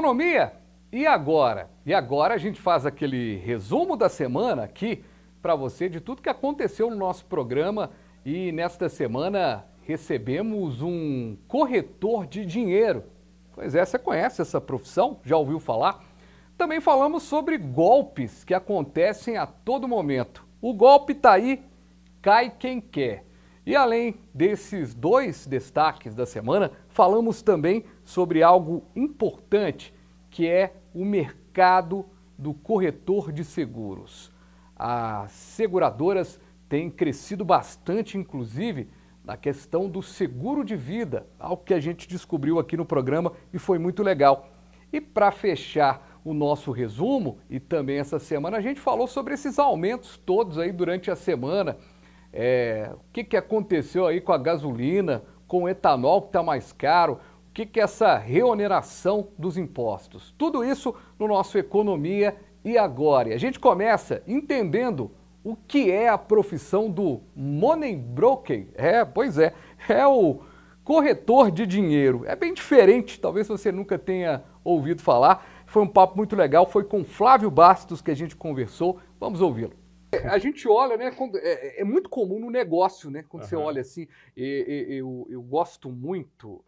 Economia, e agora? E agora a gente faz aquele resumo da semana aqui para você de tudo que aconteceu no nosso programa e nesta semana recebemos um corretor de dinheiro. Pois é, você conhece essa profissão? Já ouviu falar? Também falamos sobre golpes que acontecem a todo momento. O golpe tá aí, cai quem quer. E além desses dois destaques da semana, falamos também sobre algo importante, que é o mercado do corretor de seguros. As seguradoras têm crescido bastante, inclusive, na questão do seguro de vida, algo que a gente descobriu aqui no programa e foi muito legal. E para fechar o nosso resumo, e também essa semana, a gente falou sobre esses aumentos todos aí durante a semana. O que aconteceu aí com a gasolina, com o etanol que está mais caro, o que é essa reoneração dos impostos. Tudo isso no nosso Economia e Agora. E a gente começa entendendo o que é a profissão do Money Broker. Pois é o corretor de dinheiro. É bem diferente, talvez você nunca tenha ouvido falar. Foi um papo muito legal, foi com Flávio Bastos que a gente conversou. Vamos ouvi-lo. A gente olha, né? É muito comum no negócio, né? Quando você olha assim, eu gosto muito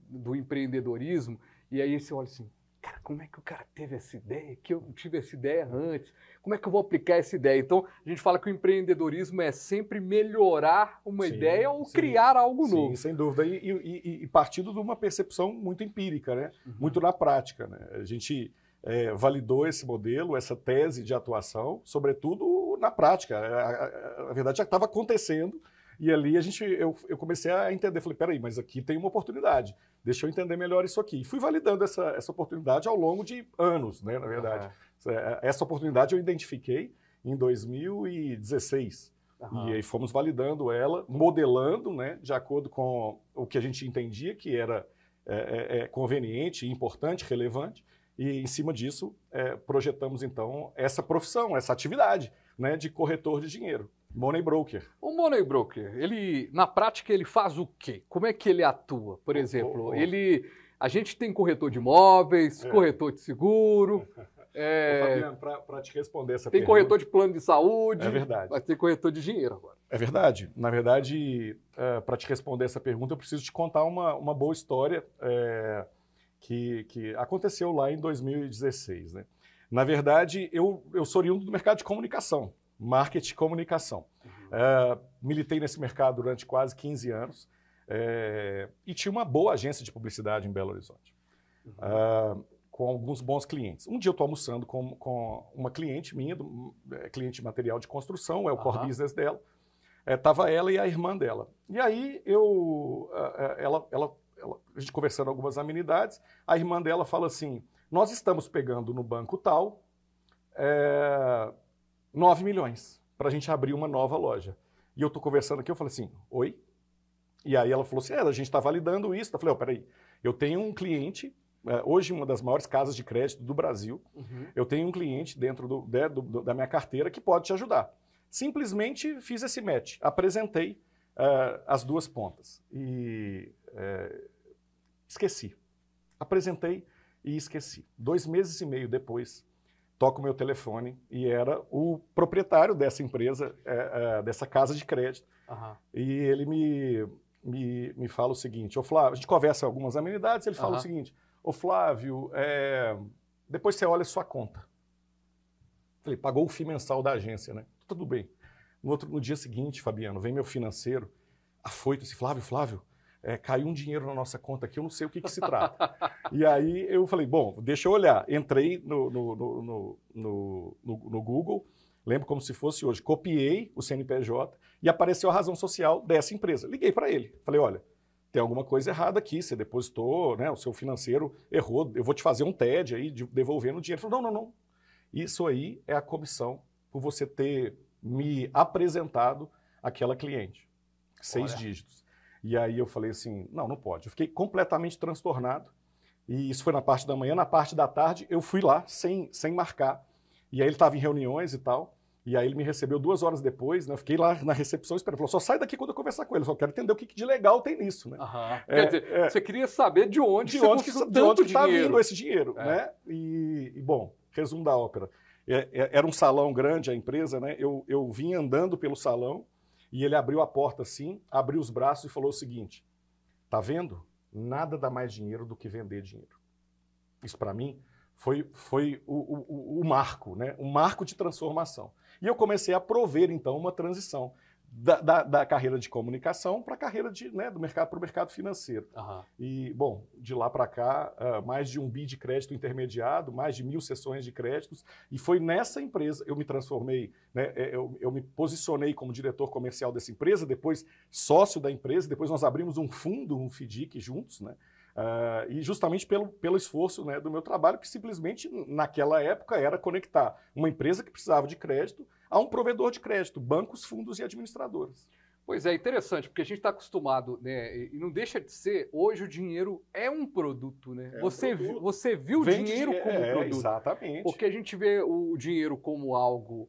do empreendedorismo, e aí você olha assim, cara, como é que o cara teve essa ideia? Que eu não tive essa ideia antes? Como é que eu vou aplicar essa ideia? Então, a gente fala que o empreendedorismo é sempre melhorar uma ideia ou criar algo novo. Sim, sem dúvida. E partindo de uma percepção muito empírica, né? Muito na prática, né? A gente validou esse modelo, essa tese de atuação, sobretudo na prática. A verdade já estava acontecendo e ali eu comecei a entender. Falei, peraí, mas aqui tem uma oportunidade. Deixa eu entender melhor isso aqui. E fui validando essa oportunidade ao longo de anos, né, na verdade. Essa oportunidade eu identifiquei em 2016. E aí fomos validando ela, modelando, né, de acordo com o que a gente entendia que era conveniente, importante, relevante. E, em cima disso, projetamos, então, essa profissão, essa atividade, né, de corretor de dinheiro, Money Broker. O Money Broker, na prática, ele faz o quê? Como é que ele atua? Por exemplo, a gente tem corretor de imóveis, corretor de seguro... Fabiano, para te responder essa pergunta... Tem corretor de plano de saúde... É verdade. Vai ter corretor de dinheiro agora. É verdade. Na verdade, para te responder essa pergunta, eu preciso te contar uma boa história... Que aconteceu lá em 2016. Né? Na verdade, eu sou oriundo do mercado de comunicação, marketing e comunicação. Militei nesse mercado durante quase 15 anos e tinha uma boa agência de publicidade em Belo Horizonte, com alguns bons clientes. Um dia eu estou almoçando com uma cliente minha, cliente de material de construção, é o core business dela. Estava ela e a irmã dela. E aí a gente conversando algumas amenidades, a irmã dela fala assim, nós estamos pegando no banco tal 9 milhões para a gente abrir uma nova loja. E eu estou conversando aqui, eu falei assim, oi? E aí ela falou assim, a gente está validando isso. Eu falei, peraí, eu tenho um cliente, hoje uma das maiores casas de crédito do Brasil, eu tenho um cliente dentro da minha carteira que pode te ajudar. Simplesmente fiz esse match, apresentei as duas pontas e esqueci. Apresentei e esqueci. 2 meses e meio depois, toco o meu telefone e era o proprietário dessa empresa, dessa casa de crédito. E ele me fala o seguinte, ô Flávio, a gente conversa algumas amenidades, ele fala o seguinte, ô Flávio, depois você olha a sua conta. Falei, pagou o FII mensal da agência, né? Tudo bem. No dia seguinte, Fabiano, vem meu financeiro, afoito, assim, Flávio, caiu um dinheiro na nossa conta aqui, eu não sei o que se trata. E aí eu falei, bom, deixa eu olhar. Entrei no Google, lembro como se fosse hoje, copiei o CNPJ e apareceu a razão social dessa empresa. Liguei para ele, falei, olha, tem alguma coisa errada aqui, você depositou, né, o seu financeiro errou, eu vou te fazer um TED aí, devolvendo o dinheiro. Ele falou, não, isso aí é a comissão por você ter me apresentado aquela cliente. 6 dígitos. E aí eu falei assim, não pode. Eu fiquei completamente transtornado. E isso foi na parte da manhã. Na parte da tarde, eu fui lá, sem marcar. E aí ele estava em reuniões e tal. E aí ele me recebeu 2 horas depois, né? Eu fiquei lá na recepção esperando. Ele falou, só sai daqui quando eu conversar com ele. Eu só quero entender o que de legal tem nisso, né? Quer dizer, você queria saber de onde está vindo esse dinheiro, né? E, bom, resumo da ópera. Era um salão grande, a empresa, né? Eu vim andando pelo salão e ele abriu a porta assim, abriu os braços e falou o seguinte, tá vendo? Nada dá mais dinheiro do que vender dinheiro. Isso para mim foi o marco, né? Um marco de transformação. E eu comecei a prover, então, uma transição da carreira de comunicação para a carreira do mercado para o mercado financeiro. E, bom, de lá para cá, mais de 1 bi de crédito intermediado, mais de 1.000 sessões de créditos, e foi nessa empresa, eu me transformei, né, eu me posicionei como diretor comercial dessa empresa, depois sócio da empresa, depois nós abrimos um fundo, um FDIC juntos, né? E justamente pelo esforço, né, do meu trabalho, que simplesmente naquela época era conectar uma empresa que precisava de crédito a um provedor de crédito, bancos, fundos e administradoras. Pois é, interessante, porque a gente está acostumado, né, e não deixa de ser, hoje o dinheiro é um produto, né? Você viu o dinheiro como um produto. Exatamente. Porque a gente vê o dinheiro como algo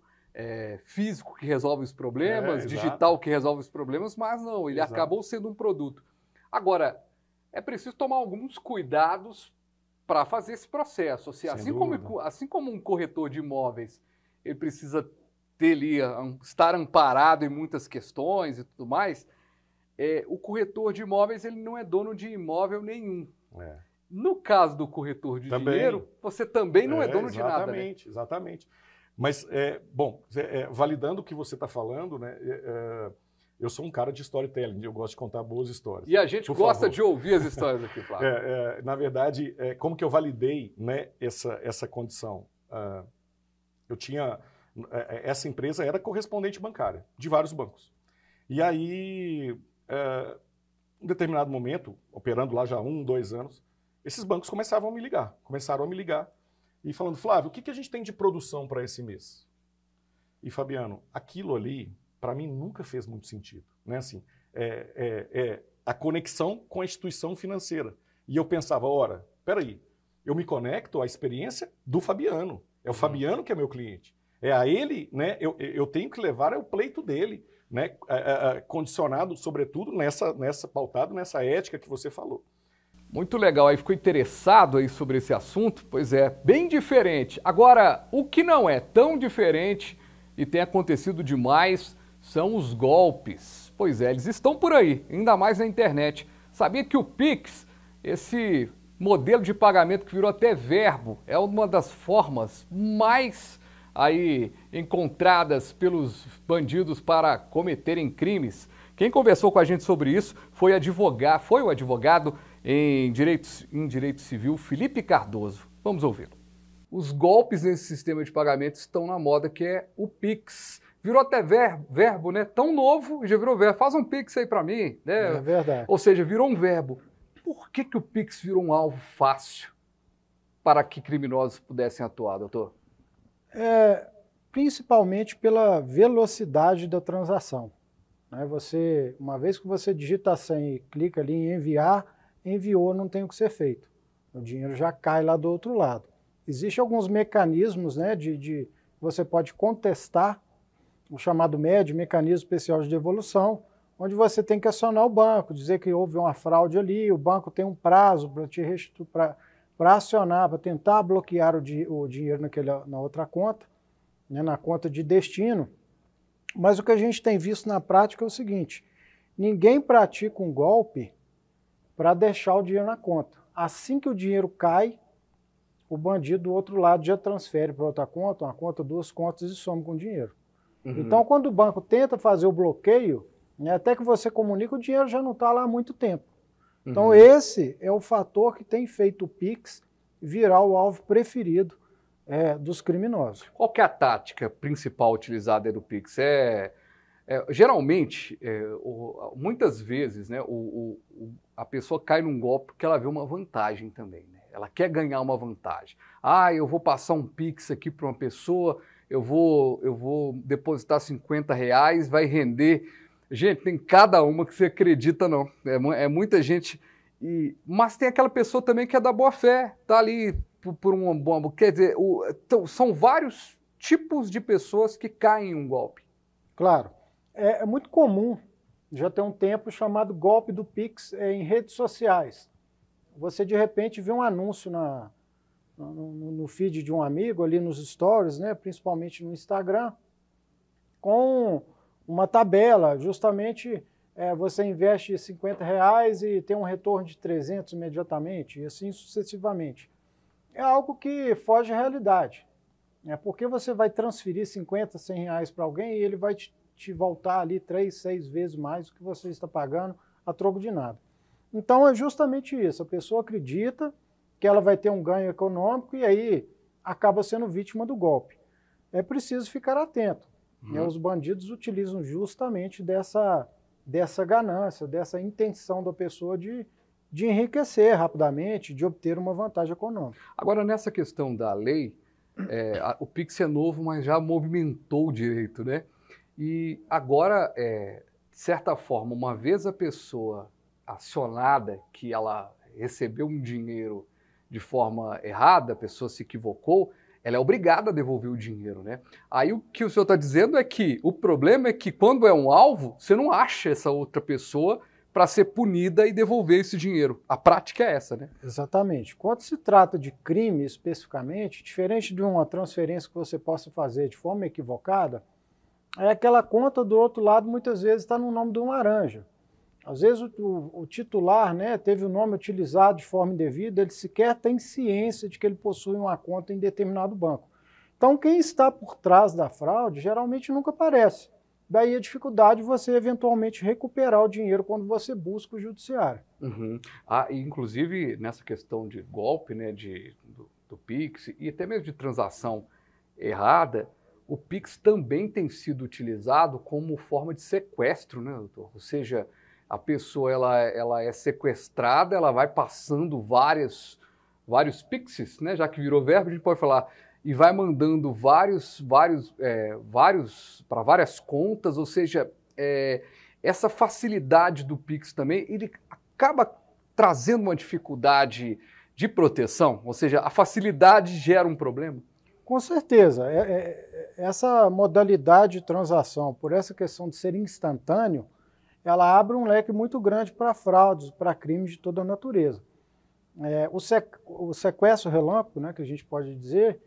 físico que resolve os problemas, digital que resolve os problemas, mas não, ele acabou sendo um produto. Agora, é preciso tomar alguns cuidados para fazer esse processo. Assim como um corretor de imóveis, ele precisa ter ali, estar amparado em muitas questões e tudo mais, o corretor de imóveis ele não é dono de imóvel nenhum. No caso do corretor de dinheiro, você também não é dono de nada. Exatamente. Mas, validando o que você está falando, né? Eu sou um cara de storytelling, eu gosto de contar boas histórias. E a gente gosta de ouvir as histórias aqui, Flávio. Na verdade, como que eu validei, né, essa condição? Eu tinha... essa empresa era correspondente bancária, de vários bancos. E aí, em determinado momento, operando lá já 1, 2 anos, esses bancos começaram a me ligar e falando, Flávio, o que a gente tem de produção para esse mês? E, Fabiano, aquilo ali... para mim nunca fez muito sentido, né? Assim, a conexão com a instituição financeira. E eu pensava, ora, peraí, eu me conecto à experiência do Fabiano. É o Fabiano que é meu cliente. É a ele, né? Eu tenho que levar ao pleito dele, né? Condicionado, sobretudo, pautado nessa ética que você falou. Muito legal, aí ficou interessado aí sobre esse assunto? Pois é, bem diferente. Agora, o que não é tão diferente e tem acontecido demais são os golpes. Pois é, eles estão por aí, ainda mais na internet. Sabia que o Pix, esse modelo de pagamento que virou até verbo, é uma das formas mais aí encontradas pelos bandidos para cometerem crimes? Quem conversou com a gente sobre isso foi o advogado em direito civil, Felipe Cardoso. Vamos ouvi-lo. Os golpes nesse sistema de pagamento estão na moda, que é o Pix. Virou até verbo, né? Tão novo, já virou verbo. Faz um Pix aí para mim, né? É verdade. Ou seja, virou um verbo. Por que o Pix virou um alvo fácil para que criminosos pudessem atuar, doutor? Principalmente pela velocidade da transação. Né? Uma vez que você digita a senha e clica ali em enviar, enviou, não tem o que ser feito. O dinheiro já cai lá do outro lado. Existem alguns mecanismos, né, você pode contestar o chamado MED, Mecanismo Especial de Devolução, onde você tem que acionar o banco, dizer que houve uma fraude ali, o banco tem um prazo para acionar, para tentar bloquear o dinheiro na outra conta, né, na conta de destino. Mas o que a gente tem visto na prática é o seguinte, ninguém pratica um golpe para deixar o dinheiro na conta. Assim que o dinheiro cai, o bandido do outro lado já transfere para outra conta, uma conta, 2 contas e some com o dinheiro. Então, quando o banco tenta fazer o bloqueio, né, até que você comunica, o dinheiro já não está lá há muito tempo. Então, esse é o fator que tem feito o Pix virar o alvo preferido dos criminosos. Qual que é a tática principal utilizada do Pix? Geralmente, muitas vezes, né, a pessoa cai num golpe porque ela vê uma vantagem também, né? Ela quer ganhar uma vantagem. Eu vou passar um Pix aqui para uma pessoa, eu vou depositar R$50, vai render. Gente, tem cada uma que você acredita, não. É muita gente. Mas tem aquela pessoa também que é da boa fé, tá ali por uma bomba. Quer dizer, são vários tipos de pessoas que caem em um golpe. Claro. É muito comum, já tem um tempo, chamado golpe do Pix em redes sociais. Você, de repente, vê um anúncio no feed de um amigo, ali nos stories, né, principalmente no Instagram, com uma tabela, justamente você investe R$50 e tem um retorno de 300 imediatamente, e assim sucessivamente. É algo que foge à realidade. Porque você vai transferir 50, 100 reais para alguém e ele vai te voltar ali 3, 6 vezes mais do que você está pagando a troco de nada. Então é justamente isso, a pessoa acredita que ela vai ter um ganho econômico e aí acaba sendo vítima do golpe. É preciso ficar atento. Os bandidos utilizam justamente dessa ganância, dessa intenção da pessoa de enriquecer rapidamente, de obter uma vantagem econômica. Agora, nessa questão da lei, o Pix é novo, mas já movimentou o direito, né? E agora, de certa forma, uma vez a pessoa acionada que ela recebeu um dinheiro de forma errada, a pessoa se equivocou, ela é obrigada a devolver o dinheiro, né? Aí o que o senhor está dizendo é que o problema é que quando é um alvo, você não acha essa outra pessoa para ser punida e devolver esse dinheiro. A prática é essa, né? Exatamente. Quando se trata de crime especificamente, diferente de uma transferência que você possa fazer de forma equivocada, aquela conta do outro lado muitas vezes está no nome de um laranja. Às vezes o titular, né, teve o nome utilizado de forma indevida, ele sequer tem ciência de que ele possui uma conta em determinado banco. Então quem está por trás da fraude geralmente nunca aparece. Daí a dificuldade de você eventualmente recuperar o dinheiro quando você busca o judiciário. Inclusive nessa questão de golpe, né, do Pix e até mesmo de transação errada, o Pix também tem sido utilizado como forma de sequestro, né, doutor? Ou seja, a pessoa ela é sequestrada, ela vai passando vários Pixes, né, já que virou verbo, a gente pode falar, e vai mandando vários para várias contas, ou seja, essa facilidade do Pix também, ele acaba trazendo uma dificuldade de proteção, ou seja, a facilidade gera um problema? Com certeza. Essa modalidade de transação, por essa questão de ser instantâneo, ela abre um leque muito grande para fraudes, para crimes de toda a natureza. O sequestro relâmpago, né, que a gente pode dizer,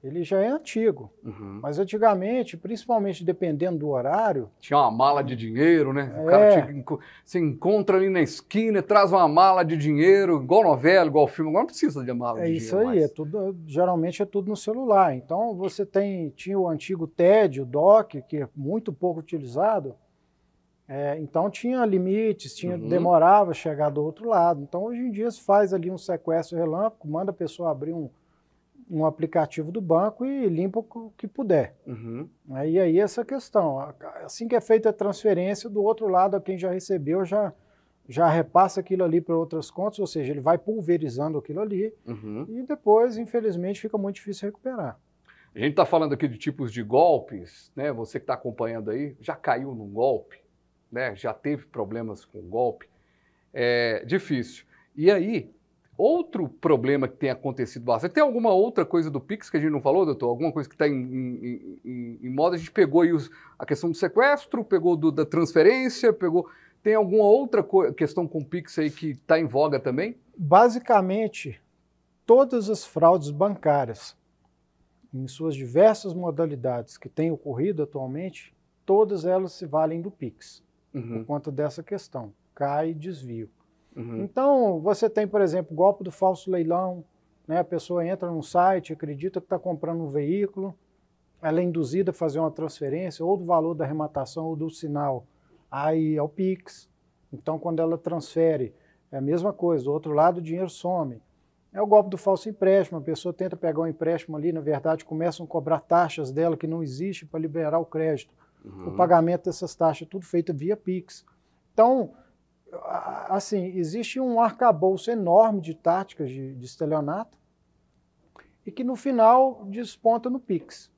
ele já é antigo. Mas antigamente, principalmente dependendo do horário... Tinha uma mala de dinheiro, né? O cara se encontra ali na esquina, traz uma mala de dinheiro, igual novela, igual filme. Agora não precisa de mala de dinheiro. É isso aí, geralmente é tudo no celular. Então você tinha o antigo TED, o DOC, que é muito pouco utilizado. Então tinha limites, demorava a chegar do outro lado. Então hoje em dia se faz ali um sequestro relâmpago, manda a pessoa abrir um aplicativo do banco e limpa o que puder. E aí essa questão, assim que é feita a transferência, do outro lado quem já recebeu já repassa aquilo ali para outras contas, ou seja, ele vai pulverizando aquilo ali e depois, infelizmente, fica muito difícil recuperar. A gente está falando aqui de tipos de golpes, né? Você que está acompanhando aí, já caiu num golpe, né? Já teve problemas com golpe, é difícil. E aí, outro problema que tem acontecido bastante, tem alguma outra coisa do Pix que a gente não falou, doutor? Alguma coisa que está em moda? A gente pegou aí a questão do sequestro, pegou da transferência, tem alguma outra questão com o Pix aí que está em voga também? Basicamente, todas as fraudes bancárias, em suas diversas modalidades que têm ocorrido atualmente, todas elas se valem do Pix, por conta dessa questão, cai e desvio. Então, você tem, por exemplo, o golpe do falso leilão, né? A pessoa entra num site, acredita que está comprando um veículo, ela é induzida a fazer uma transferência, ou do valor da arrematação, ou do sinal, aí é o Pix. Então, quando ela transfere, é a mesma coisa, do outro lado o dinheiro some. É o golpe do falso empréstimo, a pessoa tenta pegar um empréstimo ali, na verdade começam a cobrar taxas dela que não existe para liberar o crédito. O pagamento dessas taxas, tudo feito via Pix. Então, assim, existe um arcabouço enorme de táticas de estelionato e que no final desponta no Pix.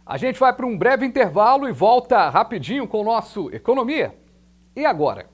A gente vai para um breve intervalo e volta rapidinho com o nosso Economia. E agora?